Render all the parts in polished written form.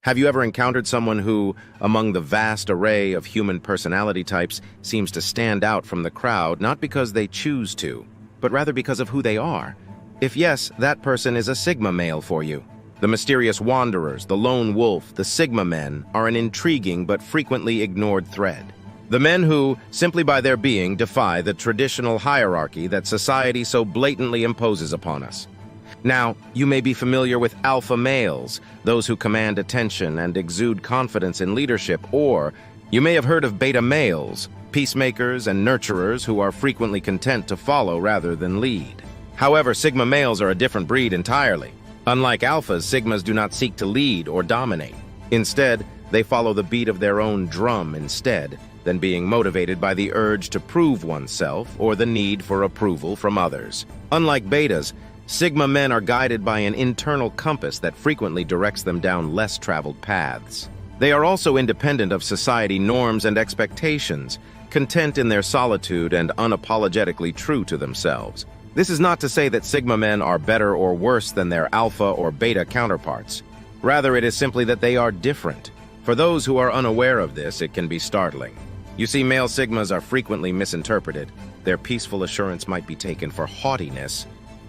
Have you ever encountered someone who, among the vast array of human personality types, seems to stand out from the crowd not because they choose to, but rather because of who they are? If yes, that person is a Sigma male for you. The mysterious wanderers, the lone wolf, the Sigma men are an intriguing but frequently ignored thread. The men who, simply by their being, defy the traditional hierarchy that society so blatantly imposes upon us. Now, you may be familiar with alpha males, those who command attention and exude confidence in leadership, or you may have heard of beta males, peacemakers and nurturers who are frequently content to follow rather than lead. However, Sigma males are a different breed entirely. Unlike alphas, Sigmas do not seek to lead or dominate. Instead, they follow the beat of their own drum instead than being motivated by the urge to prove oneself or the need for approval from others. Unlike betas, Sigma men are guided by an internal compass that frequently directs them down less traveled paths. They are also independent of society norms and expectations, content in their solitude and unapologetically true to themselves. This is not to say that Sigma men are better or worse than their alpha or beta counterparts. Rather, it is simply that they are different. For those who are unaware of this, it can be startling. You see, male Sigmas are frequently misinterpreted. Their peaceful assurance might be taken for haughtiness,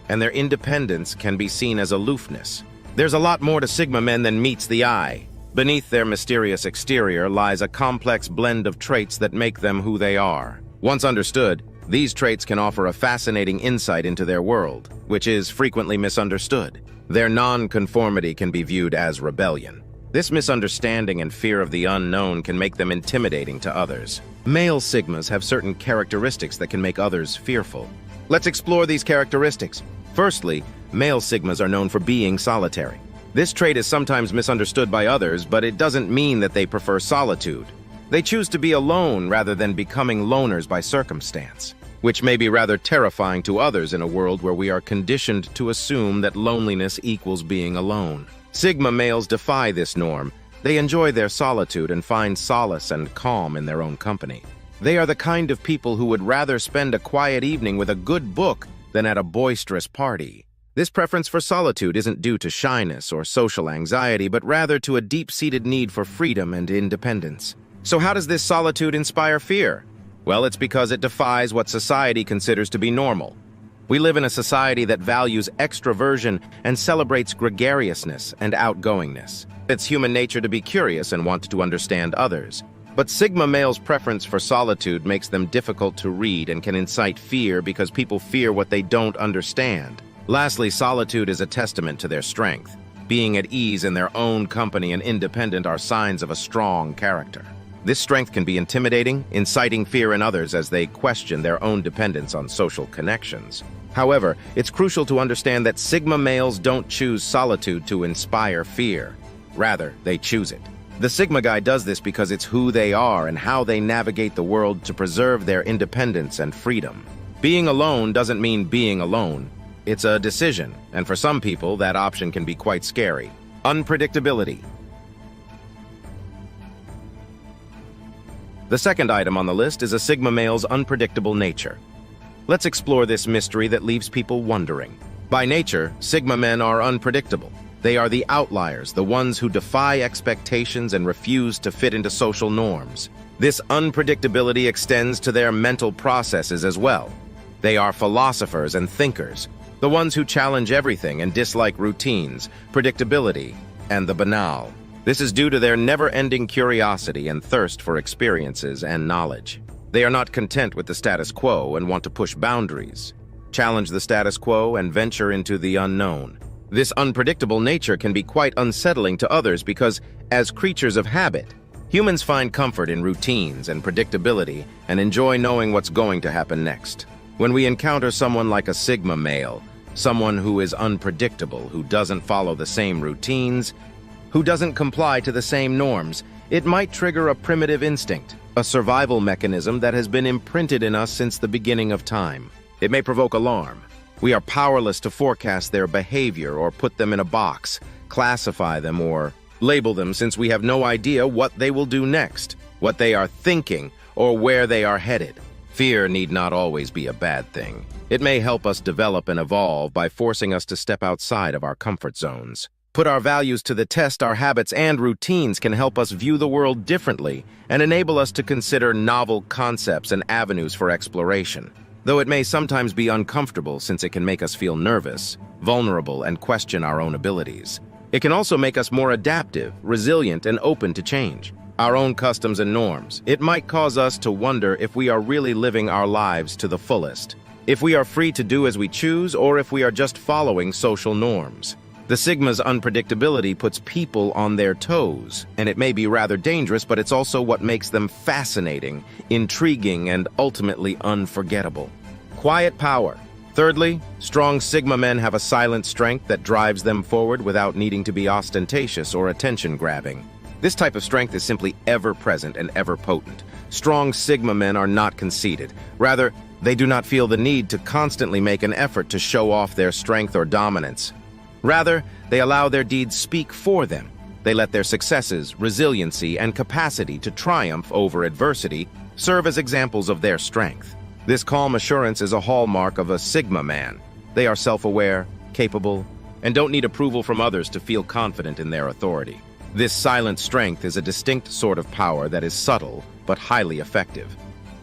and their independence can be seen as aloofness. There's a lot more to Sigma men than meets the eye. Beneath their mysterious exterior lies a complex blend of traits that make them who they are. Once understood, these traits can offer a fascinating insight into their world, which is frequently misunderstood. Their non-conformity can be viewed as rebellion. This misunderstanding and fear of the unknown can make them intimidating to others. Male Sigmas have certain characteristics that can make others fearful. Let's explore these characteristics. Firstly, male Sigmas are known for being solitary. This trait is sometimes misunderstood by others, but it doesn't mean that they prefer solitude. They choose to be alone rather than becoming loners by circumstance, which may be rather terrifying to others in a world where we are conditioned to assume that loneliness equals being alone. Sigma males defy this norm. They enjoy their solitude and find solace and calm in their own company. They are the kind of people who would rather spend a quiet evening with a good book than at a boisterous party. This preference for solitude isn't due to shyness or social anxiety, but rather to a deep-seated need for freedom and independence. So how does this solitude inspire fear? Well, it's because it defies what society considers to be normal. We live in a society that values extroversion and celebrates gregariousness and outgoingness. It's human nature to be curious and want to understand others. But Sigma males' preference for solitude makes them difficult to read and can incite fear because people fear what they don't understand. Lastly, solitude is a testament to their strength. Being at ease in their own company and independent are signs of a strong character. This strength can be intimidating, inciting fear in others as they question their own dependence on social connections. However, it's crucial to understand that Sigma males don't choose solitude to inspire fear. Rather, they choose it. The Sigma guy does this because it's who they are and how they navigate the world to preserve their independence and freedom. Being alone doesn't mean being alone. It's a decision, and for some people, that option can be quite scary. Unpredictability. The second item on the list is a Sigma male's unpredictable nature. Let's explore this mystery that leaves people wondering. By nature, Sigma men are unpredictable. They are the outliers, the ones who defy expectations and refuse to fit into social norms. This unpredictability extends to their mental processes as well. They are philosophers and thinkers, the ones who challenge everything and dislike routines, predictability, and the banal. This is due to their never-ending curiosity and thirst for experiences and knowledge. They are not content with the status quo and want to push boundaries, challenge the status quo, and venture into the unknown. This unpredictable nature can be quite unsettling to others because, as creatures of habit, humans find comfort in routines and predictability and enjoy knowing what's going to happen next. When we encounter someone like a Sigma male, someone who is unpredictable, who doesn't follow the same routines, who doesn't comply to the same norms, it might trigger a primitive instinct, a survival mechanism that has been imprinted in us since the beginning of time. It may provoke alarm. We are powerless to forecast their behavior or put them in a box, classify them or label them since we have no idea what they will do next, what they are thinking, or where they are headed. Fear need not always be a bad thing. It may help us develop and evolve by forcing us to step outside of our comfort zones. Put our values to the test, our habits and routines can help us view the world differently and enable us to consider novel concepts and avenues for exploration. Though it may sometimes be uncomfortable since it can make us feel nervous, vulnerable, and question our own abilities. It can also make us more adaptive, resilient, and open to change. Our own customs and norms. It might cause us to wonder if we are really living our lives to the fullest, if we are free to do as we choose, or if we are just following social norms. The Sigma's unpredictability puts people on their toes, and it may be rather dangerous, but it's also what makes them fascinating, intriguing, and ultimately unforgettable. Quiet power. Thirdly, strong Sigma men have a silent strength that drives them forward without needing to be ostentatious or attention-grabbing. This type of strength is simply ever-present and ever-potent. Strong Sigma men are not conceited. Rather, they do not feel the need to constantly make an effort to show off their strength or dominance. Rather, they allow their deeds speak for them. They let their successes, resiliency, and capacity to triumph over adversity serve as examples of their strength. This calm assurance is a hallmark of a Sigma man. They are self-aware, capable, and don't need approval from others to feel confident in their authority. This silent strength is a distinct sort of power that is subtle but highly effective.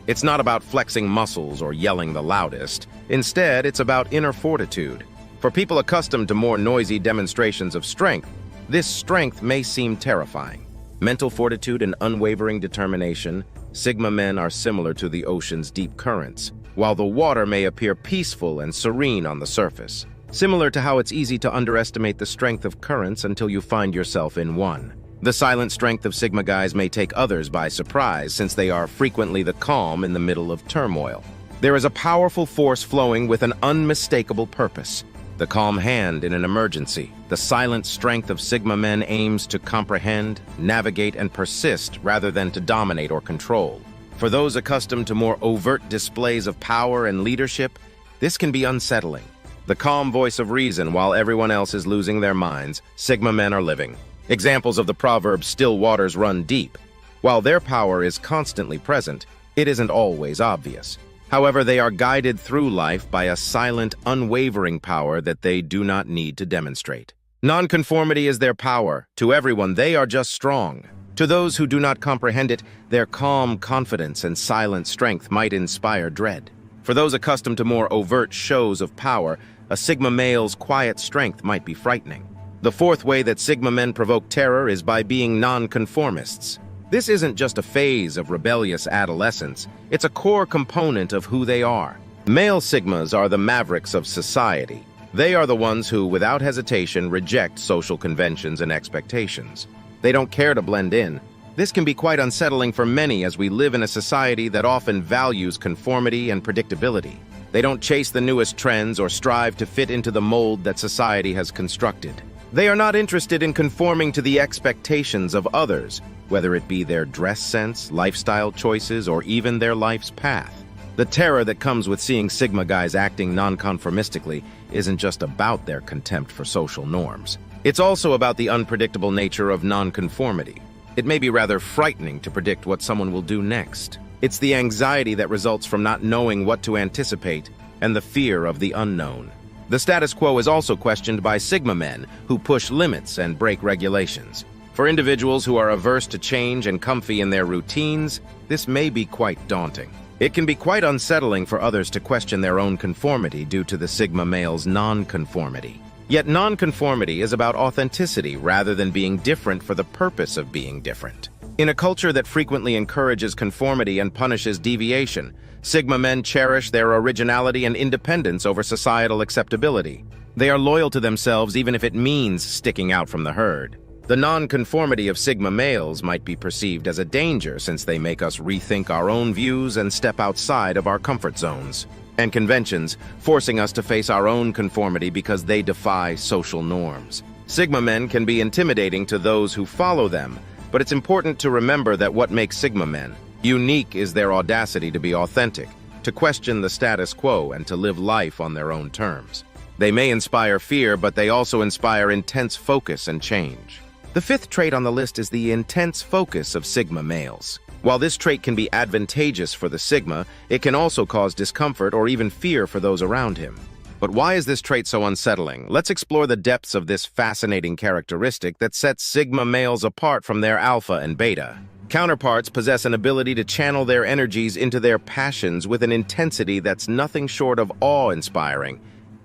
It's not about flexing muscles or yelling the loudest. Instead, it's about inner fortitude. For people accustomed to more noisy demonstrations of strength, this strength may seem terrifying. Mental fortitude and unwavering determination, Sigma men are similar to the ocean's deep currents, while the water may appear peaceful and serene on the surface. Similar to how it's easy to underestimate the strength of currents until you find yourself in one. The silent strength of Sigma guys may take others by surprise since they are frequently the calm in the middle of turmoil. There is a powerful force flowing with an unmistakable purpose. The calm hand in an emergency. The silent strength of Sigma men aims to comprehend, navigate, and persist rather than to dominate or control. For those accustomed to more overt displays of power and leadership, this can be unsettling. The calm voice of reason while everyone else is losing their minds, Sigma men are living. Examples of the proverb, still waters run deep. While their power is constantly present, it isn't always obvious. However, they are guided through life by a silent, unwavering power that they do not need to demonstrate. Nonconformity is their power. To everyone, they are just strong. To those who do not comprehend it, their calm confidence and silent strength might inspire dread. For those accustomed to more overt shows of power, a Sigma male's quiet strength might be frightening. The fourth way that Sigma men provoke terror is by being nonconformists. This isn't just a phase of rebellious adolescence, it's a core component of who they are. Male Sigmas are the mavericks of society. They are the ones who, without hesitation, reject social conventions and expectations. They don't care to blend in. This can be quite unsettling for many as we live in a society that often values conformity and predictability. They don't chase the newest trends or strive to fit into the mold that society has constructed. They are not interested in conforming to the expectations of others, whether it be their dress sense, lifestyle choices, or even their life's path. The terror that comes with seeing Sigma guys acting nonconformistically isn't just about their contempt for social norms. It's also about the unpredictable nature of nonconformity. It may be rather frightening to predict what someone will do next. It's the anxiety that results from not knowing what to anticipate and the fear of the unknown. The status quo is also questioned by Sigma men who push limits and break regulations. For individuals who are averse to change and comfy in their routines, this may be quite daunting. It can be quite unsettling for others to question their own conformity due to the Sigma male's nonconformity. Yet nonconformity is about authenticity rather than being different for the purpose of being different. In a culture that frequently encourages conformity and punishes deviation, Sigma men cherish their originality and independence over societal acceptability. They are loyal to themselves even if it means sticking out from the herd. The nonconformity of Sigma males might be perceived as a danger since they make us rethink our own views and step outside of our comfort zones and conventions, forcing us to face our own conformity because they defy social norms. Sigma men can be intimidating to those who follow them, but it's important to remember that what makes Sigma men unique is their audacity to be authentic, to question the status quo, and to live life on their own terms. They may inspire fear, but they also inspire intense focus and change. The fifth trait on the list is the intense focus of Sigma males. While this trait can be advantageous for the Sigma, it can also cause discomfort or even fear for those around him. But why is this trait so unsettling? Let's explore the depths of this fascinating characteristic that sets sigma males apart from their alpha and beta. Counterparts possess an ability to channel their energies into their passions with an intensity that's nothing short of awe-inspiring.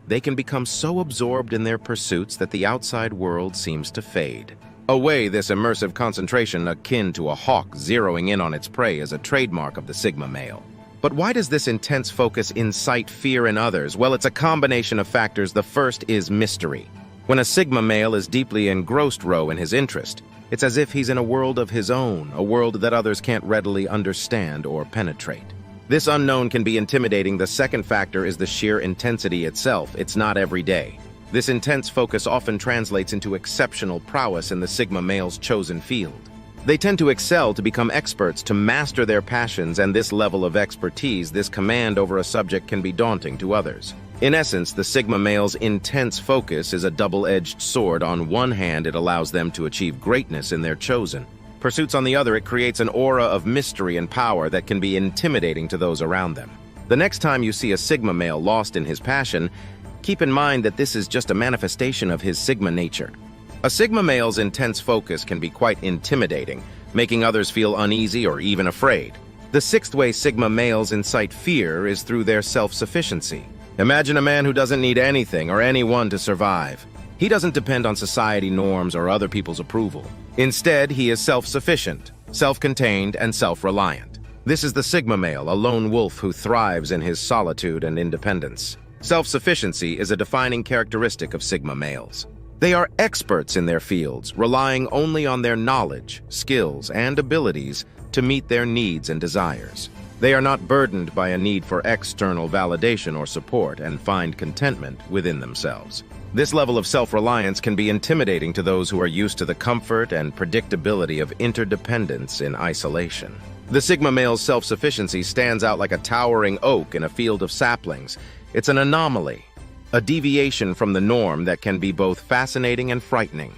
They can become so absorbed in their pursuits that the outside world seems to fade. Away, this immersive concentration, akin to a hawk zeroing in on its prey, is a trademark of the sigma male. But why does this intense focus incite fear in others? Well, it's a combination of factors. The first is mystery. When a sigma male is deeply engrossed in his interest, it's as if he's in a world of his own, a world that others can't readily understand or penetrate. This unknown can be intimidating. The second factor is the sheer intensity itself. It's not every day. This intense focus often translates into exceptional prowess in the sigma male's chosen field. They tend to excel, to become experts, to master their passions, and this level of expertise, this command over a subject, can be daunting to others. In essence, the sigma male's intense focus is a double-edged sword. On one hand, it allows them to achieve greatness in their chosen pursuits. On the other, it creates an aura of mystery and power that can be intimidating to those around them. The next time you see a sigma male lost in his passion, keep in mind that this is just a manifestation of his sigma nature. A sigma male's intense focus can be quite intimidating, making others feel uneasy or even afraid. The sixth way sigma males incite fear is through their self-sufficiency. Imagine a man who doesn't need anything or anyone to survive. He doesn't depend on society norms or other people's approval. Instead, he is self-sufficient, self-contained, and self-reliant. This is the sigma male, a lone wolf who thrives in his solitude and independence. Self-sufficiency is a defining characteristic of sigma males. They are experts in their fields, relying only on their knowledge, skills, and abilities to meet their needs and desires. They are not burdened by a need for external validation or support and find contentment within themselves. This level of self-reliance can be intimidating to those who are used to the comfort and predictability of interdependence in isolation. The sigma male's self-sufficiency stands out like a towering oak in a field of saplings. It's an anomaly, a deviation from the norm that can be both fascinating and frightening.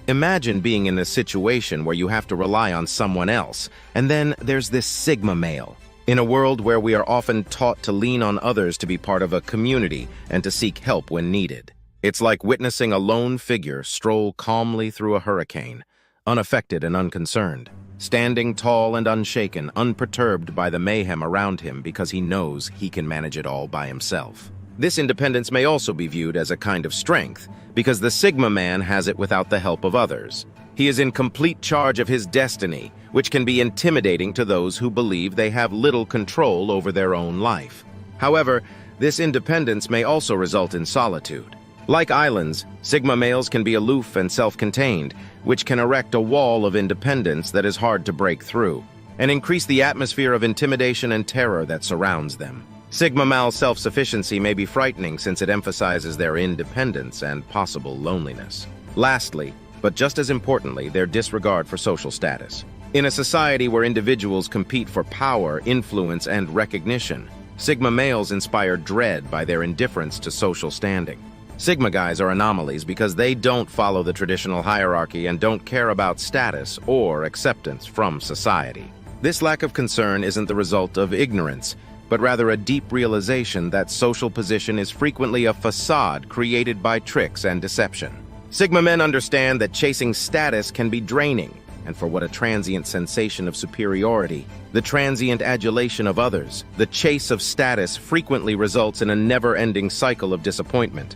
Imagine being in a situation where you have to rely on someone else, and then there's this sigma male. In a world where we are often taught to lean on others to be part of a community and to seek help when needed. It's like witnessing a lone figure stroll calmly through a hurricane, unaffected and unconcerned, standing tall and unshaken, unperturbed by the mayhem around him because he knows he can manage it all by himself. This independence may also be viewed as a kind of strength, because the sigma man has it without the help of others. He is in complete charge of his destiny, which can be intimidating to those who believe they have little control over their own life. However, this independence may also result in solitude. Like islands, sigma males can be aloof and self-contained, which can erect a wall of independence that is hard to break through, and increase the atmosphere of intimidation and terror that surrounds them. Sigma male self-sufficiency may be frightening since it emphasizes their independence and possible loneliness. Lastly, but just as importantly, their disregard for social status. In a society where individuals compete for power, influence, and recognition, sigma males inspire dread by their indifference to social standing. Sigma guys are anomalies because they don't follow the traditional hierarchy and don't care about status or acceptance from society. This lack of concern isn't the result of ignorance, but rather a deep realization that social position is frequently a facade created by tricks and deception. Sigma men understand that chasing status can be draining, and for what a transient sensation of superiority, the transient adulation of others, the chase of status frequently results in a never-ending cycle of disappointment.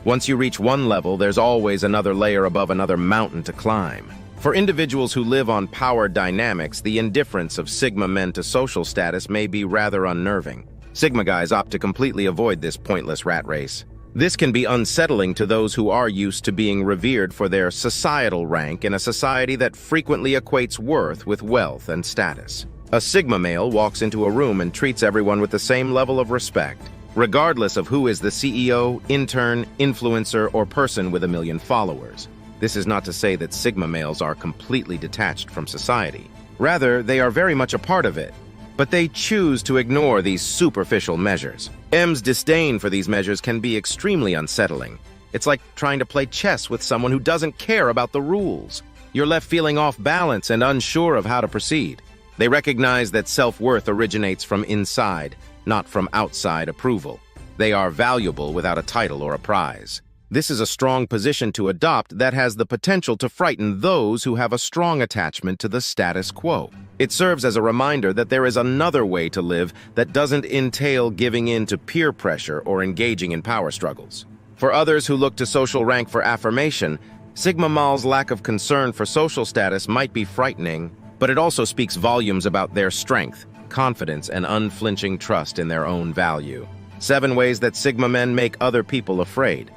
Once you reach one level, there's always another layer above another mountain to climb. For individuals who live on power dynamics, the indifference of sigma men to social status may be rather unnerving. Sigma guys opt to completely avoid this pointless rat race. This can be unsettling to those who are used to being revered for their societal rank in a society that frequently equates worth with wealth and status. A sigma male walks into a room and treats everyone with the same level of respect, regardless of who is the CEO, intern, influencer, or person with 1 million followers. This is not to say that sigma males are completely detached from society. Rather, they are very much a part of it. But they choose to ignore these superficial measures. M's disdain for these measures can be extremely unsettling. It's like trying to play chess with someone who doesn't care about the rules. You're left feeling off balance and unsure of how to proceed. They recognize that self-worth originates from inside, not from outside approval. They are valuable without a title or a prize. This is a strong position to adopt that has the potential to frighten those who have a strong attachment to the status quo. It serves as a reminder that there is another way to live that doesn't entail giving in to peer pressure or engaging in power struggles. For others who look to social rank for affirmation, Sigma Mal's lack of concern for social status might be frightening, but it also speaks volumes about their strength, confidence, and unflinching trust in their own value. 7 ways that Sigma men make other people afraid.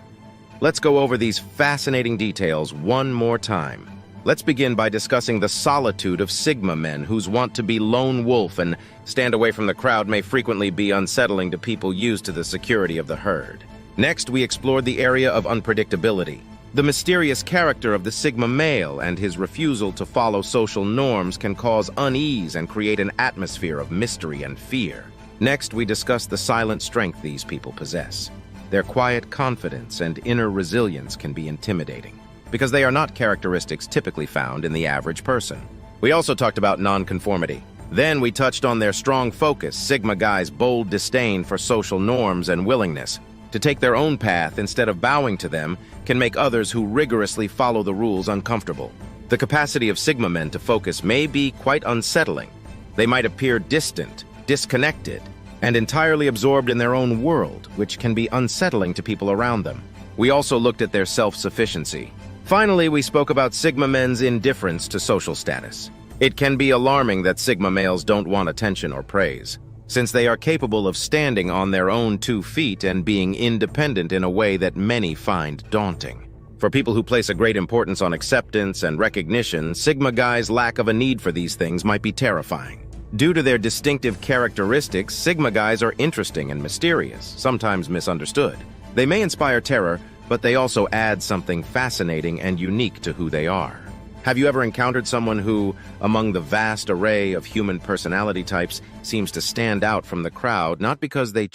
Let's go over these fascinating details one more time. Let's begin by discussing the solitude of Sigma men whose want to be lone wolf and stand away from the crowd may frequently be unsettling to people used to the security of the herd. Next, we explored the area of unpredictability. The mysterious character of the Sigma male and his refusal to follow social norms can cause unease and create an atmosphere of mystery and fear. Next, we discussed the silent strength these people possess. Their quiet confidence and inner resilience can be intimidating, because they are not characteristics typically found in the average person. We also talked about nonconformity. Then we touched on their strong focus, Sigma guys' bold disdain for social norms and willingness to take their own path instead of bowing to them can make others who rigorously follow the rules uncomfortable. The capacity of Sigma men to focus may be quite unsettling. They might appear distant, disconnected, and entirely absorbed in their own world, which can be unsettling to people around them. We also looked at their self-sufficiency. Finally, we spoke about Sigma men's indifference to social status. It can be alarming that Sigma males don't want attention or praise, since they are capable of standing on their own 2 feet and being independent in a way that many find daunting. For people who place a great importance on acceptance and recognition, Sigma guys' lack of a need for these things might be terrifying. Due to their distinctive characteristics, Sigma guys are interesting and mysterious, sometimes misunderstood. They may inspire terror, but they also add something fascinating and unique to who they are. Have you ever encountered someone who, among the vast array of human personality types, seems to stand out from the crowd, not because they